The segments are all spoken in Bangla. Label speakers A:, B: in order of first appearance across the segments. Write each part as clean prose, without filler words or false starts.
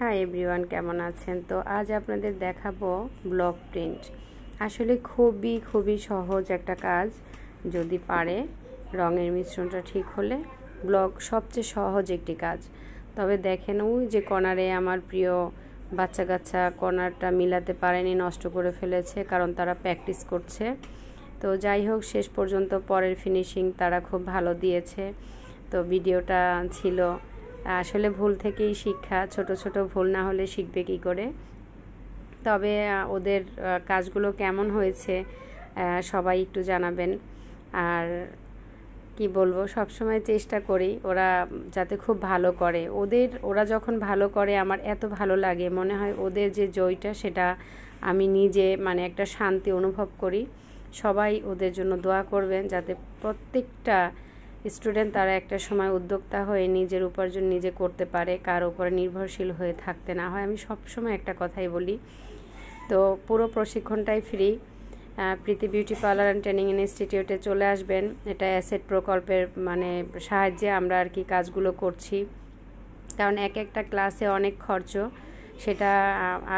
A: হাই এভরিওয়ান, কেমন আছেন? তো আজ আপনাদের দেখাবো ব্লক প্রিন্ট। আসলে খুবই সহজ একটা কাজ। যদি পারে, রঙের মিশ্রণটা ঠিক হলে ব্লক সবচেয়ে সহজ একটি কাজ। তবে দেখেন, ওই যে কর্নারে আমার প্রিয় বাচ্চা কাচ্চা কর্নারটা মিলাতে পারেনি, নষ্ট করে ফেলেছে, কারণ তারা প্র্যাকটিস করছে। তো যাই হোক, শেষ পর্যন্ত পরের ফিনিশিং তারা খুব ভালো দিয়েছে। তো ভিডিওটা ছিল আসলে ভুল থেকেই শিক্ষা, ছোট ছোট ভুল না হলে শিখবে কী করে। তবে ওদের কাজগুলো কেমন হয়েছে সবাই একটু জানাবেন। আর কি বলবো, সবসময় চেষ্টা করি ওরা যাতে খুব ভালো করে। ওরা যখন ভালো করে আমার এত ভালো লাগে, মনে হয় ওদের যে জয়টা সেটা আমি নিজে মানে একটা শান্তি অনুভব করি। সবাই ওদের জন্য দোয়া করবেন, যাতে প্রত্যেকটা স্টুডেন্ট তারা একটা সময় উদ্যোক্তা হয়ে নিজের উপার্জন নিজে করতে পারে, কার উপরে নির্ভরশীল হয়ে থাকতে না হয়। আমি সবসময় একটা কথাই বলি। তো পুরো প্রশিক্ষণটাই free. Preeti beauty parlour and training ইনস্টিটিউটে চলে আসবেন। এটা অ্যাসেট প্রকল্পের সাহায্যে আমরা আর কি কাজগুলো করছি, কারণ একটা ক্লাসে অনেক খরচ। সেটা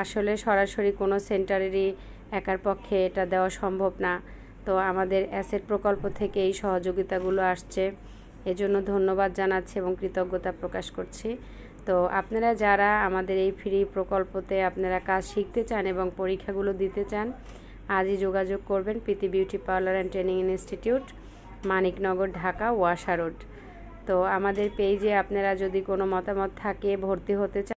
A: আসলে সরাসরি কোনো সেন্টারেরই একার পক্ষে এটা দেওয়া সম্ভব না। তো আমাদের অ্যাসেট প্রকল্প থেকে এই সহযোগিতাগুলো আসছে, এজন্য ধন্যবাদ জানাচ্ছি এবং কৃতজ্ঞতা প্রকাশ করছি। তো আপনারা যারা আমাদের এই ফ্রি প্রকল্পতে আপনারা কাজ শিখতে চান এবং পরীক্ষাগুলো দিতে চান, আজই যোগাযোগ করবেন। Preeti beauty parlour and training institute, Maniknagar, Dhaka, ওয়াসা রোড। তো আমাদের পেজে আপনারা যদি কোনো মতামত থাকে, ভর্তি হতে চান,